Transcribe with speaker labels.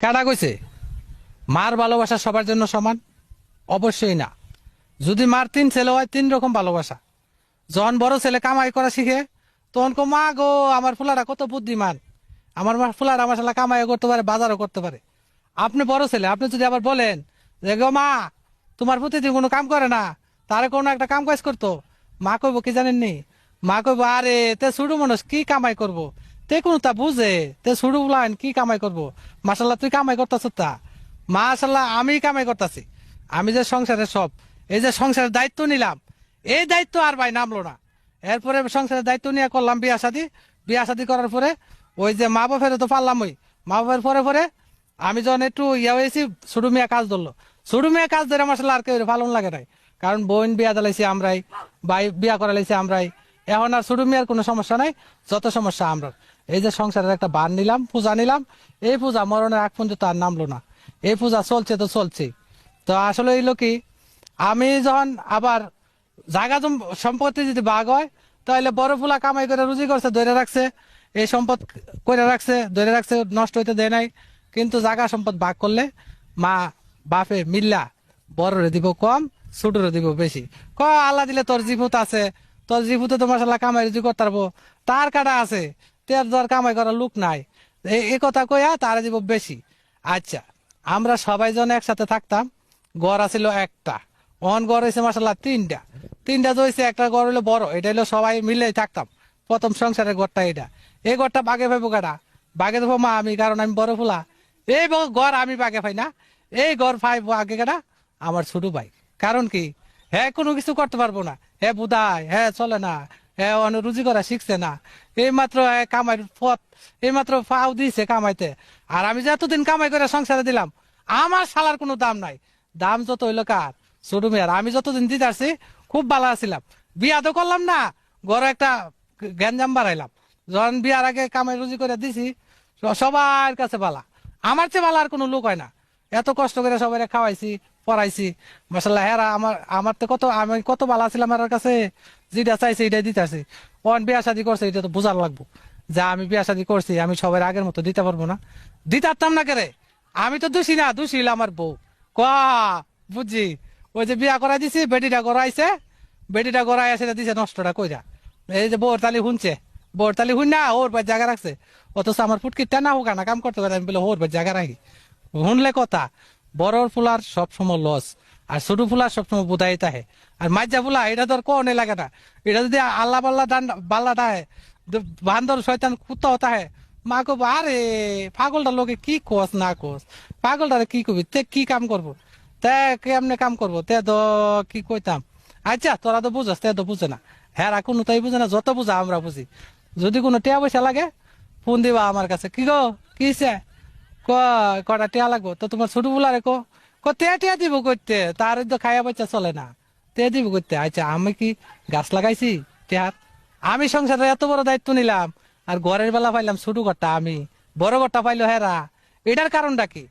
Speaker 1: কারা কইছে মার ভালোবাসা সবার জন্য সমান? অবশ্যই না। যদি মার তিন ছেলে হয়, তিন রকম ভালোবাসা। যখন বড় ছেলে কামাই করা শিখে, তখন কো মা গো আমার ফুলারা কত বুদ্ধিমান, আমার মা ফুলারা আমার শালা কামাইও করতে পারে, বাজারও করতে পারে। আপনি বড় ছেলে, আপনি যদি আবার বলেন যে গো মা তোমার প্রতিদিন কোনো কাম করে না, তারে কোনো একটা কাম কাজ করতো, মা কইব কি জানেননি? মা কইব আরে তে ছোট মানুষ কি কামাই করব, তে কোনো তা বুঝে, তে ছোট বলান কি কামাই করব, মাসাল্লাহ তুই কামাই করতেছ তা, মাশাল্লাহ আমি কামাই করতেছি, আমি যে সংসারের সব, এই যে সংসারের দায়িত্ব নিলাম, এই দায়িত্ব আর ভাই নামলো না। এরপরে সংসারের দায়িত্ব নিয়ে করলাম বিয়া শাদি, বিয়া শাদি করার পরে ওই যে মা বাপের তো পারলাম, ওই মা বাপের পরে পরে আমি যখন একটু ইয়া হয়েছি, ছোট মেয়ে কাজ ধরলো, ছোট মেয়ে কাজ ধরে মাসাল্লাহ আর কেউ ভালো লাগে নাই, কারণ বোন বিয়া দিলাইছি আমরাই, ভাই বিয়া করা লাইছি আমরাই। এখন আর ছোট মেয়ের কোনো সমস্যা নাই, যত সমস্যা আমরা। এই যে সংসারের একটা বান নিলাম, পূজা নিলাম, এই পূজা মরণের আগ পর্যন্ত আর নামলো না। এই পূজা চলছে তো চলছেই। তো আসলে এইলো কি, আমি যখন আবার জায়গা সম্পত্তি যদি ভাগ হয়, তাহলে বড় ফুলা কামাই করে রুজি করছে, ধরে রাখছে, এই সম্পদ করে রাখছে, ধরে রাখছে, নষ্ট হইতে দেয় নাই। কিন্তু জায়গা সম্পদ ভাগ করলে মা বাপে মিল্লা বড়রে দিব কম, ছোটরে দিব বেশি। আল্লাহ দিলে তোর জিভুত আছে, তোর জিভুতে তো মশাল্লাহ কামাই রুজি করতে পারবো, তার কাটা আছে, তের ধর কামাই করার লোক নাই, এই কথা কইয়া তারা দিব বেশি। আচ্ছা, আমরা সবাই জন একসাথে থাকতাম, গড় আছিল একটা, অন গড় হয়েছে মাসাল্লাহ তিনটা, তিনটা তো হয়েছে, একটা গড় হইলো বড়, এটা হইলো সবাই মিলেই থাকতাম, প্রথম সংসারের গড়টা এটা। এই গড়টা বাগে পাইবো কাটা? বাগে দেবো মা আমি, কারণ আমি বড় ফুলা। এই গড় আমি বাগে পাই না, এই গড় পাইবো আগে কাটা আমার ছোট ভাই। কারণ কি, হ্যাঁ কোনো কিছু করতে পারবো না, হ্যাঁ বুধায়, হ্যাঁ চলে না, হ্যাঁ রুজি করা শিখছে না, এই মাত্র কামাইয়ের পথ, এই মাত্র ফাও দিয়েছে কামাইতে। আর আমি যে এতদিন কামাই করে সংসারে দিলাম, আমার শালার কোনো দাম নাই। দাম যত হইলো কার? ছোট মেয়ার। আমি যতদিন দিতে আসছি খুব ভালো আছিলাম, বিয়া তো করলাম না, ঘরে একটা গ্যাঞ্জাম বাড়াইলাম। যখন বিয়ার আগে কামাই রুজি করে দিছি, সবার কাছে বালা, আমার চেয়ে বালা আর কোনো লোক হয় না। এত কষ্ট করে সবাই খাওয়াইছি, পড়াইছি, মাসাল্লাহ হেরা আমার তো কত, আমি কত বালা ছিলাম আমার কাছে, যেটা চাইছে এটাই দিতে আসি। অন বিয়া শাদি করছে, এটা তো বোঝার লাগবো, যা আমি বিয়া শাদি করছি আমি সবার আগের মতো দিতে পারবো না, দিতে পারতাম না কেরে। আমি তো দোষী না, দোষী হইলো আমার বউ। ক বুঝছি, ওই যে বিয়া করাই দিছি, বেটিটা করাইছে, বেটিটা করাই সেটা দিছে নষ্টটা কইরা। এই যে বউর তালি শুনছে, বউর তালি শুন না ওর ভাই জায়গা রাখছে, অথচ আমার ফুটকিটা না হোক না কাম করতে পারে, আমি বলে ওর ভাই জায়গা রাখি। শুনলে কথা, বড় ফুলার সবসময় লস, আর ছোট ফুলার সবসময় বুধাই তাহে। আর মাইজা ফুলা এটা তোর কনে লাগে না, এটা যদি আল্লাহ পাল্লা বাল্লা তাহে, বান্দর শয়তান কুত্তাও তাহে, মা কব আরে পাগলটা লোকে কি কোস না কোস, পাগলটারে কি কবি, তে কি কাম করবো, তে কেমনে কাম করবো, তে তো কি কইতাম। আচ্ছা তোরা তো বুঝস, তে তো বুঝে না, হ্যাঁ কোনো তাই বুঝে না, যত বুঝা আমরা বুঝি। যদি কোনো টিয়া পয়সা লাগে ফোন দিবা আমার কাছে, কি গো কিছে, কটা টিয়া লাগবো, তো তোমার ছোট বুলারে তে টিয়া দিব করতে, তার তো খাইয়া বাচ্চা চলে না, তে দিব করতে। আচ্ছা আমি কি গাছ লাগাইছি টিয়ার? আমি সংসারে এত বড় দায়িত্ব নিলাম, আর ঘরের বেলা পাইলাম ছোট ঘরটা আমি, বড় ঘরটা পাইলো হেরা। এটার কারণটা কি?